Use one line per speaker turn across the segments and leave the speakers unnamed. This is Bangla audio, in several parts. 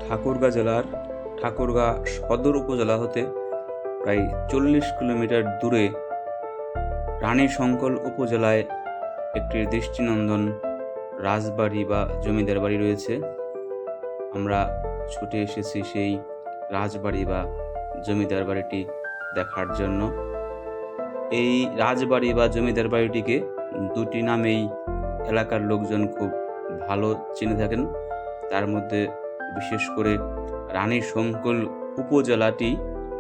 ঠাকুরগাঁ জেলার ঠাকুরগাঁ সদর উপজেলা হতে প্রায় 40 কিলোমিটার দূরে রানীশংকল উপজেলায় একটি দৃষ্টিনন্দন রাজবাড়ি বা জমিদার বাড়ি রয়েছে। আমরা ছুটে এসেছি সেই রাজবাড়ি বা জমিদার বাড়িটি দেখার জন্য। এই রাজবাড়ি বা জমিদার বাড়িটিকে দুটি নামেই এলাকার লোকজন খুব ভালো চিনে থাকেন। তার মধ্যে বিশেষ করে রানীশংকল উপজেলাটি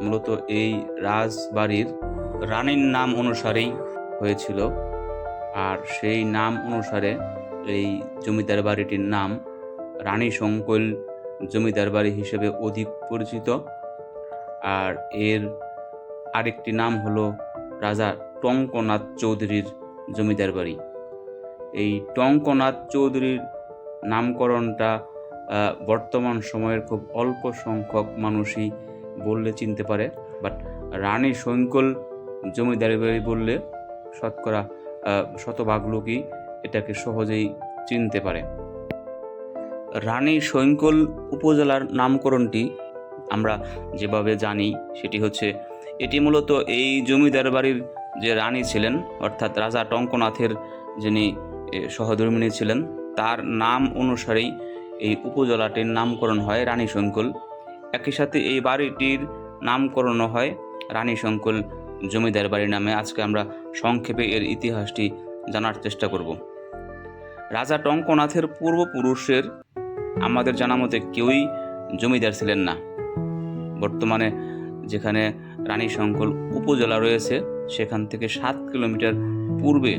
মূলত এই রাজবাড়ির রানীর নাম অনুসারেই হয়েছিল, আর সেই নাম অনুসারে এই জমিদার বাড়িটির নাম রানীশংকল জমিদার বাড়ি হিসেবে অধিক পরিচিত। আর এর আরেকটি নাম হলো রাজা টঙ্কনাথ চৌধুরীর জমিদার বাড়ি। এই টঙ্কনাথ চৌধুরীর নামকরণটা বর্তমান সময়ের খুব অল্প সংখ্যক মানুষই বললে চিনতে পারে, বাট রানীশংকল জমিদার বাড়ি বললে শতকরা শতভাগ লোকই এটাকে সহজেই চিনতে পারে। রানীশংকল উপজেলার নামকরণটি আমরা যেভাবে জানি সেটি হচ্ছে, এটি মূলত এই জমিদার বাড়ির যে রানী ছিলেন অর্থাৎ রাজা টঙ্কনাথের যিনি সহধর্মিণী ছিলেন তার নাম অনুসারেই এই উপজেলাটির নামকরণ হয় রানীশংকল। একই সাথে এই বাড়িটির নামকরণও হয় রানীশংকল জমিদার বাড়ি নামে। আজকে আমরা সংক্ষেপে এর ইতিহাসটি জানার চেষ্টা করব। রাজা টঙ্কনাথের পূর্বপুরুষের আমাদের জানা মতে কেউই জমিদার ছিলেন না। বর্তমানে যেখানে রানীশংকল উপজেলা রয়েছে সেখান থেকে 7 কিলোমিটার পূর্বে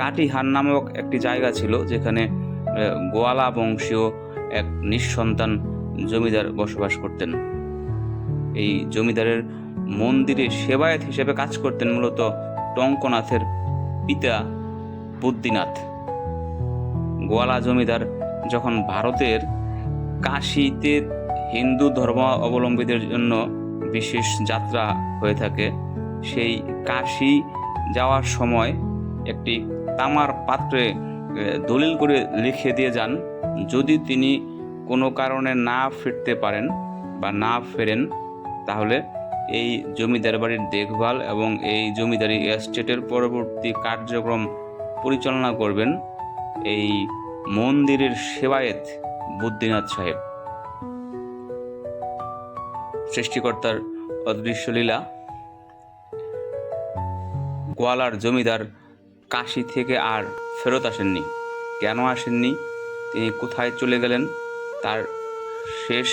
কাটিহার নামক একটি জায়গা ছিল, যেখানে গোয়ালা বংশীয় এক নিঃসন্তান জমিদার বসবাস করতেন। এই জমিদারের মন্দিরে সেবায়েত হিসেবে কাজ করতেন মূলত টঙ্কনাথের পিতা বুদ্ধিনাথ। গোয়ালা জমিদার যখন ভারতের কাশীতে হিন্দু ধর্ম অবলম্বীদের জন্য বিশেষ যাত্রা হয়ে থাকে, সেই কাশী যাওয়ার সময় একটি তামার পাত্রে দলিল করে লিখে দিয়ে যান, যদি তিনি কোনো কারণে না ফিরতে পারেন বা না ফেরেন তাহলে এই জমিদার বাড়ির দেখভাল এবং এই জমিদারি এস্টেটের পরবর্তী কার্যক্রম পরিচালনা করবেন এই মন্দিরের সেবায়েত বুদ্ধিনাথ সাহেব। সৃষ্টিকর্তার অদৃশ্য লীলা। গোয়ালার জমিদার কাশী থেকে আর ফেরত আসেননি। কেন আসেননি, তিনি কোথায় চলে গেলেন, তার শেষ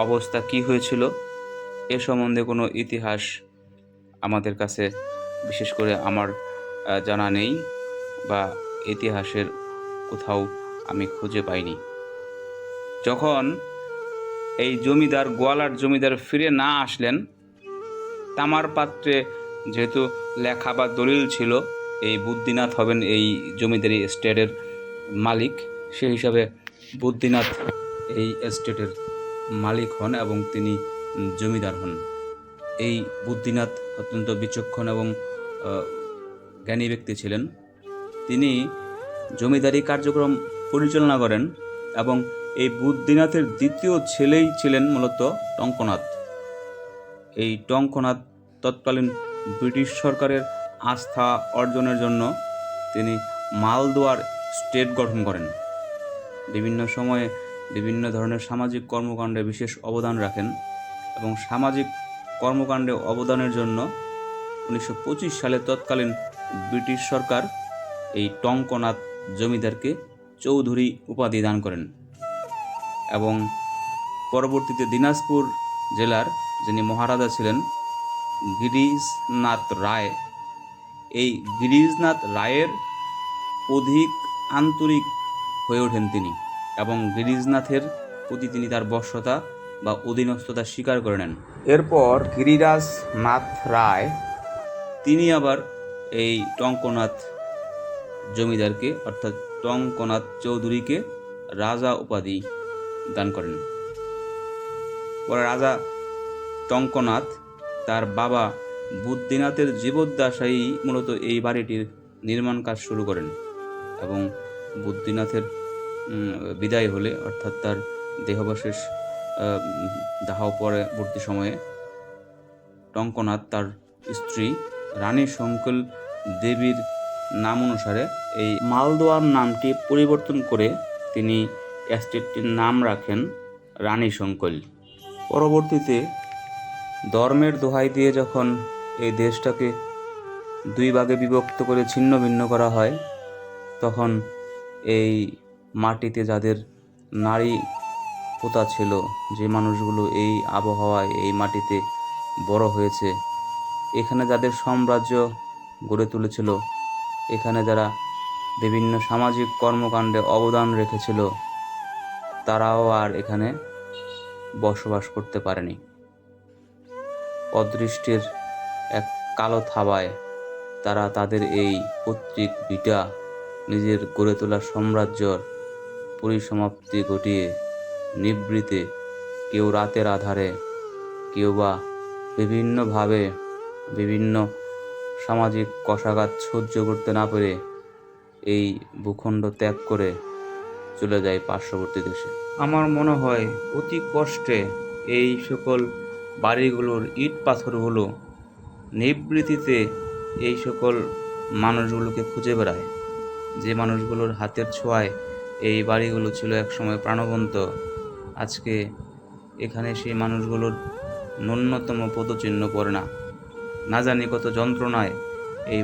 অবস্থা কি হয়েছিল, এ সম্বন্ধে কোনো ইতিহাস আমাদের কাছে বিশেষ করে আমার জানা নেই বা ইতিহাসের কোথাও আমি খুঁজে পাইনি। যখন এই জমিদার গোয়ালার জমিদার ফিরে না আসলেন, তামার পাত্রে যেহেতু লেখা বা দলিল ছিল এই বুদ্ধিনাথ হবেন এই জমিদারি এস্টেটের মালিক, সেই হিসাবে বুদ্ধিনাথ এই এস্টেটের মালিক হন এবং তিনি জমিদার হন। এই বুদ্ধিনাথ অত্যন্ত বিচক্ষণ এবং জ্ঞানী ব্যক্তি ছিলেন। তিনি জমিদারি কার্যক্রম পরিচালনা করেন এবং এই বুদ্ধিনাথের দ্বিতীয় ছেলেই ছিলেন মূলত টঙ্কনাথ। এই টঙ্কনাথ তৎকালীন ব্রিটিশ সরকারের আস্থা অর্জনের জন্য তিনি মালদোয়ার স্টেট গঠন করেন। বিভিন্ন সময়ে বিভিন্ন ধরনের সামাজিক কর্মকাণ্ডে বিশেষ অবদান রাখেন এবং সামাজিক কর্মকাণ্ডে অবদানের জন্য 1925 সালে তৎকালীন ব্রিটিশ সরকার এই টঙ্কনাথ জমিদারকে চৌধুরী উপাধি দান করেন এবং পরবর্তীতে দিনাজপুর জেলার যিনি মহারাজা ছিলেন গিরিজনাথ রায়, এই গিরিজনাথ রায়ের অধিক আন্তরিক হয়ে ওঠেন তিনি এবং গিরিজনাথের প্রতি তিনি তার বশ্যতা বা অধীনস্থতা স্বীকার করে নেন। এরপর গিরিরাজনাথ রায় তিনি আবার এই টঙ্কনাথ জমিদারকে অর্থাৎ টঙ্কনাথ চৌধুরীকে রাজা উপাধি দান করেন। পরে রাজা টঙ্কনাথ তার বাবা বুদ্ধিনাথের জীবদ্দশায় মূলত এই বাড়িটির নির্মাণ কাজ শুরু করেন এবং বুদ্ধিনাথের বিদায় হলে অর্থাৎ তার দেহাবশেষ দাহ পরবর্তী সময়ে টঙ্কনাথ তার স্ত্রী রানী শঙ্কল দেবীর নাম অনুসারে এই মালদোয়ার নামটি পরিবর্তন করে তিনি এস্টেটটির নাম রাখেন রানী শঙ্কল। পরবর্তীতে ধর্মের দোহাই দিয়ে যখন এই দেশটাকে দুই ভাগে বিভক্ত করে ছিন্ন ভিন্ন করা হয়, তখন এই মাটিতে যাদের নারী পোতা ছিল, যে মানুষগুলো এই আবহাওয়ায় এই মাটিতে বড় হয়েছে, এখানে যাদের সাম্রাজ্য গড়ে তুলেছিল, এখানে যারা বিভিন্ন সামাজিক কর্মকাণ্ডে অবদান রেখেছিল, তারাও আর এখানে বসবাস করতে পারেনি। অদৃষ্টের এক কালো থাবায় তারা তাদের এই পৈতৃক ভিটা, নিজের গড়ে তোলা সাম্রাজ্যর পরিসমাপ্তি ঘটিয়ে নিভৃতে, কেউ রাতের আধারে, কেউ বা বিভিন্নভাবে বিভিন্ন সামাজিক কষাঘাত সহ্য করতে না পেরে এই ভূখণ্ড ত্যাগ করে চলে যায় পার্শ্ববর্তী দেশে। আমার মনে হয় অতি কষ্টে এই সকল বাড়িগুলোর ইট পাথরগুলো নিভৃতিতে এই সকল মানুষগুলোকে খুঁজে বেড়ায়, যে মানুষগুলোর হাতের ছোঁয়ায় এই বাড়িগুলো ছিল একসময় প্রাণবন্ত। আজকে এখানে সেই মানুষগুলোর ন্যূনতম পদচিহ্ন পড়ে না। না জানি কত যন্ত্রণায় এই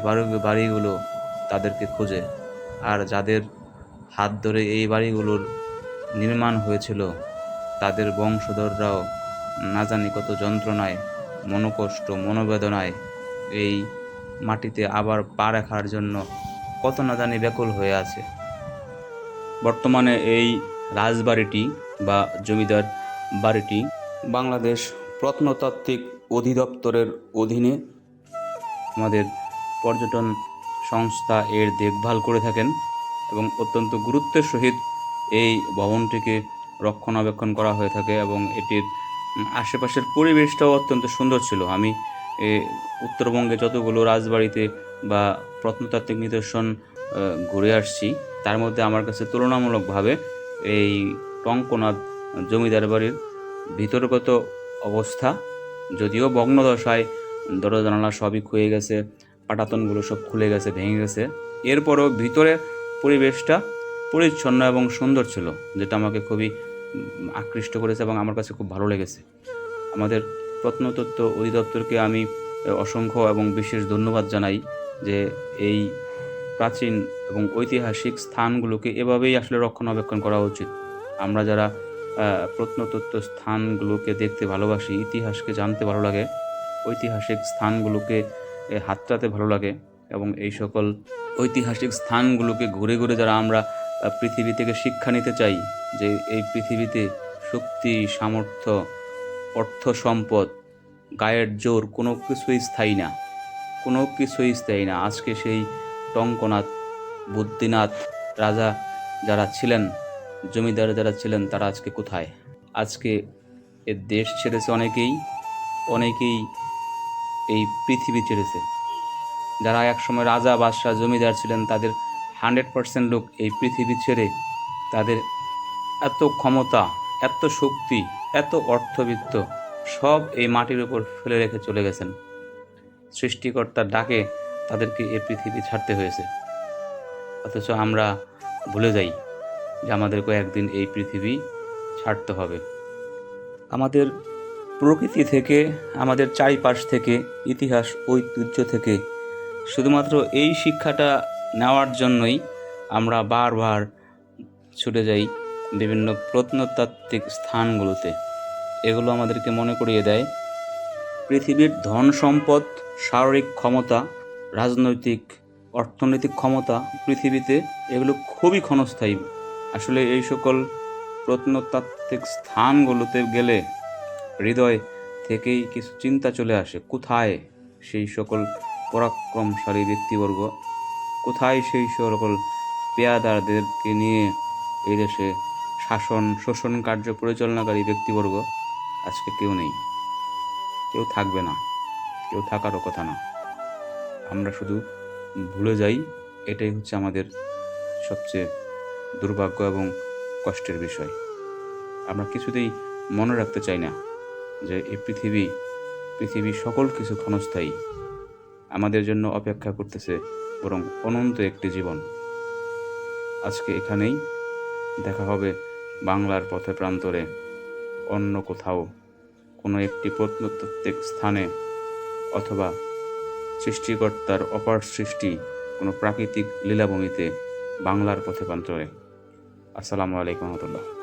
বাড়িগুলো তাদেরকে খোঁজে। আর যাদের হাত ধরে এই বাড়িগুলোর নির্মাণ হয়েছিল, তাদের বংশধররাও না জানি কত যন্ত্রণায়, মনোকষ্ট, মনোবেদনায় এই মাটিতে আবার পা রাখার জন্য কত না জানি ব্যাকুল হয়ে আছে। বর্তমানে এই রাজবাড়িটি বা জমিদার বাড়িটি বাংলাদেশ প্রত্নতাত্ত্বিক অধিদপ্তরের অধীনে আমাদের পর্যটন সংস্থা এর দেখভাল করে থাকেন এবং অত্যন্ত গুরুত্বের সহিত এই ভবনটিকে রক্ষণাবেক্ষণ করা হয়ে থাকে এবং এটির আশেপাশের পরিবেশটাও অত্যন্ত সুন্দর ছিল। আমি উত্তরবঙ্গে যতগুলো রাজবাড়িতে বা প্রত্নতাত্ত্বিক নিদর্শন ঘুরে আসছি, তার মধ্যে আমার কাছে তুলনামূলকভাবে এই টঙ্কনাথ জমিদার বাড়ির ভিতরগত অবস্থা, যদিও ভগ্নদশায়, দরজা জানালা সবই ক্ষয়ে গেছে, পাটাতনগুলো সব খুলে গেছে, ভেঙে গেছে, এরপরও ভিতরে পরিবেশটা পরিচ্ছন্ন এবং সুন্দর ছিল, যেটা আমাকে খুবই আকৃষ্ট করেছে এবং আমার কাছে খুব ভালো লেগেছে। আমাদের প্রত্নতত্ত্ব অধিদপ্তরকে আমি অসংখ্য এবং বিশেষ ধন্যবাদ জানাই যে এই প্রাচীন এবং ঐতিহাসিক স্থানগুলোকে এভাবেই আসলে রক্ষণাবেক্ষণ করা উচিত। আমরা যারা প্রত্নতত্ত্ব স্থানগুলোকে দেখতে ভালোবাসি, ইতিহাসকে জানতে ভালো লাগে, ঐতিহাসিক স্থানগুলোকে হাতড়াতে ভালো লাগে এবং এই সকল ঐতিহাসিক স্থানগুলোকে ঘুরে ঘুরে যারা আমরা পৃথিবী থেকে শিক্ষা নিতে চাই যে এই পৃথিবীতে শক্তি, সামর্থ্য, অর্থ, সম্পদ, গায়ের জোর কোনো কিছুই স্থায়ী না, কোনো কিছুই স্থায়ী না। আজকে সেই টঙ্কনাথ, বুদ্ধিনাথ রাজা যারা ছিলেন, জমিদার যারা ছিলেন, তারা আজকে কোথায়? আজকে এর দেশ ছেড়েছে অনেকেই, অনেকেই এই পৃথিবী ছেড়েছে। যারা একসময় রাজা, বাদশাহ, জমিদার ছিলেন, তাদের 100% লোক এই পৃথিবী ছেড়ে তাদের এত ক্ষমতা, এত শক্তি, এত অর্থবিত্ত সব এই মাটির উপর ফেলে রেখে চলে গেছেন। সৃষ্টিকর্তার ডাকে তাদেরকে এই পৃথিবী ছাড়তে হয়েছে। অথচ আমরা ভুলে যাই যে আমাদেরকে একদিন এই পৃথিবী ছাড়তে হবে। আমাদের প্রকৃতি থেকে, আমাদের চারিপাশ থেকে, ইতিহাস ঐতিহ্য থেকে শুধুমাত্র এই শিক্ষাটা নেওয়ার জন্যই আমরা বারবার ছুটে যাই বিভিন্ন প্রত্নতাত্ত্বিক স্থানগুলোতে। এগুলো আমাদেরকে মনে করিয়ে দেয় পৃথিবীর ধন সম্পদ, শারীরিক ক্ষমতা, রাজনৈতিক, অর্থনৈতিক ক্ষমতা পৃথিবীতে এগুলো খুবই ক্ষণস্থায়ী। আসলে এই সকল প্রত্নতাত্ত্বিক স্থানগুলোতে গেলে হৃদয় থেকেই কিছু চিন্তা চলে আসে, কোথায় সেই সকল পরাক্রমশালী ব্যক্তিবর্গ, কোথায় সেই সকল পেয়াদারদেরকে নিয়ে এই দেশে শাসন, শোষণ কার্য পরিচালনাকারী ব্যক্তিবর্গ? আজকে কেউ নেই, কেউ থাকবে না, কেউ থাকারও কথা না। আমরা শুধু ভুলে যাই, এটাই হচ্ছে আমাদের সবচেয়ে দুর্ভাগ্য এবং কষ্টের বিষয়। আমরা কিছুতেই মনে রাখতে চাই না যে এই পৃথিবীর সকল কিছু ক্ষণস্থায়ী, আমাদের জন্য অপেক্ষা করতেছে বরং অনন্ত একটি জীবন। আজকে এখানেই, দেখা হবে বাংলার পথে প্রান্তরে, অন্য কোথাও, কোনো একটি প্রত্নতাত্ত্বিক স্থানে, অথবা সৃষ্টিকর্তার অপার সৃষ্টি কোনো প্রাকৃতিক লীলাভূমিতে, বাংলার পথে প্রান্তরে। আসসালামু আলাইকুম রহমতুল্লাহ।